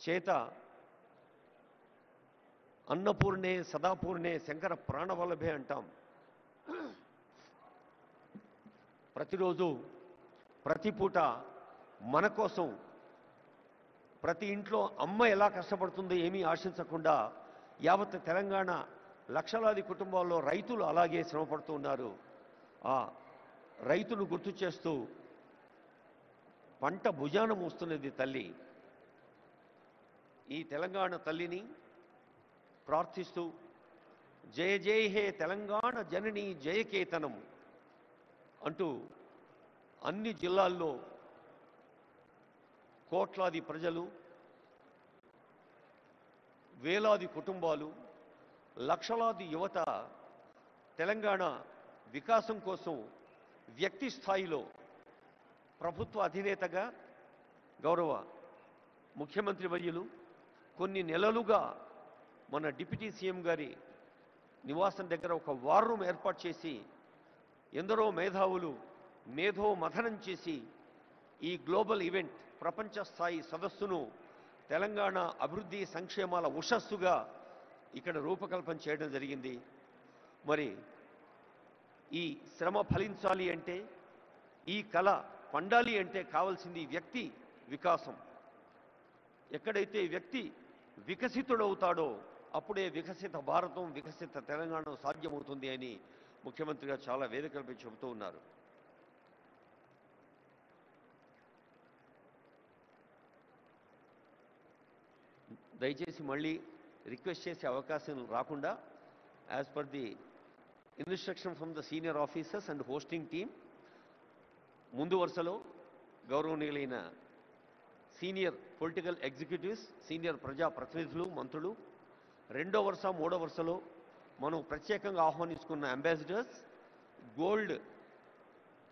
చేత అన్నపూర్ణే సదాపూర్ణే శంకర ప్రాణవల్లభే అంటాం. ప్రతిరోజు ప్రతి పూట మన కోసం ప్రతి ఇంట్లో అమ్మ ఎలా కష్టపడుతుందో ఏమీ ఆశించకుండా యావత్ తెలంగాణ లక్షలాది కుటుంబాల్లో రైతులు అలాగే శ్రమపడుతూ ఉన్నారు. ఆ రైతును గుర్తు చేస్తూ పంట భుజాన మోస్తున్నది తల్లి. ఈ తెలంగాణ తల్లిని ప్రార్థిస్తూ జయ జయ హే తెలంగాణ జనని జయకేతనం అంటూ అన్ని జిల్లాల్లో కోట్లాది ప్రజలు, వేలాది కుటుంబాలు, లక్షలాది యువత తెలంగాణ వికాసం కోసం వ్యక్తి స్థాయిలో ప్రభుత్వ అధినేతగా గౌరవ ముఖ్యమంత్రి వర్యులు కొన్ని నెలలుగా మన డిప్యూటీ సీఎం గారి నివాసం దగ్గర ఒక వార్ రూమ్ ఏర్పాటు చేసి ఎందరో మేధావులు మేధో మథనం చేసి ఈ గ్లోబల్ ఈవెంట్ ప్రపంచ స్థాయి సదస్సును తెలంగాణ అభివృద్ధి సంక్షేమాల ఉషస్సుగా ఇక్కడ రూపకల్పన చేయడం జరిగింది. మరి ఈ శ్రమ ఫలించాలి అంటే, ఈ కళ పండాలి అంటే కావాల్సింది వ్యక్తి వికాసం. ఎక్కడైతే వ్యక్తి వికసితుడవుతాడో అప్పుడే వికసిత భారతం, వికసిత తెలంగాణ సాధ్యమవుతుంది అని ముఖ్యమంత్రిగా చాలా వేదికలపై చెబుతూ ఉన్నారు. దయచేసి మళ్ళీ రిక్వెస్ట్ చేసే అవకాశం రాకుండా as per the instruction from the senior officers and hosting team ముందు వరుసలో గౌరవనీయులైన సీనియర్ పొలిటికల్ ఎగ్జిక్యూటివ్స్, సీనియర్ ప్రజా ప్రతినిధులు, మంత్రులు, రెండో వరుస మూడో వరుసలో మనం ప్రత్యేకంగా ఆహ్వానించుకున్న అంబాసిడర్స్, గోల్డ్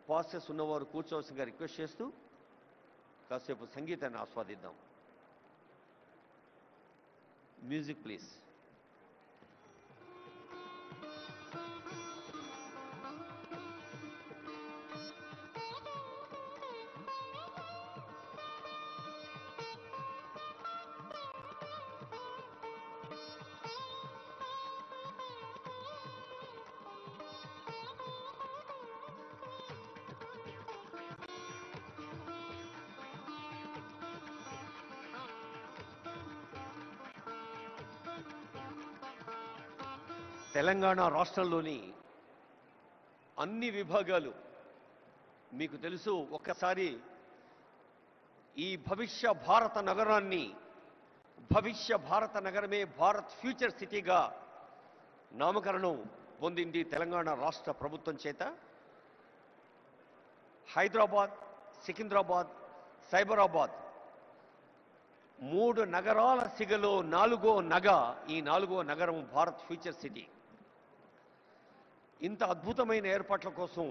పాసెస్ ఉన్నవారు కూర్చోవలసిందిగా రిక్వెస్ట్ చేస్తూ కాసేపు సంగీతాన్ని ఆస్వాదిద్దాం. Music please. తెలంగాణ రాష్ట్రంలోని అన్ని విభాగాలు మీకు తెలుసు. ఒక్కసారి ఈ భవిష్య భారత నగరాన్ని, భవిష్య భారత నగరమే భారత్ ఫ్యూచర్ సిటీగా నామకరణం పొందింది తెలంగాణ రాష్ట్ర ప్రభుత్వం చేత. హైదరాబాద్, సికింద్రాబాద్, సైబరాబాద్ 3 నగరాల సిగలో 4వ నగ, ఈ 4వ నగరం భారత్ ఫ్యూచర్ సిటీ. ఇంత అద్భుతమైన ఏర్పాట్ల కోసం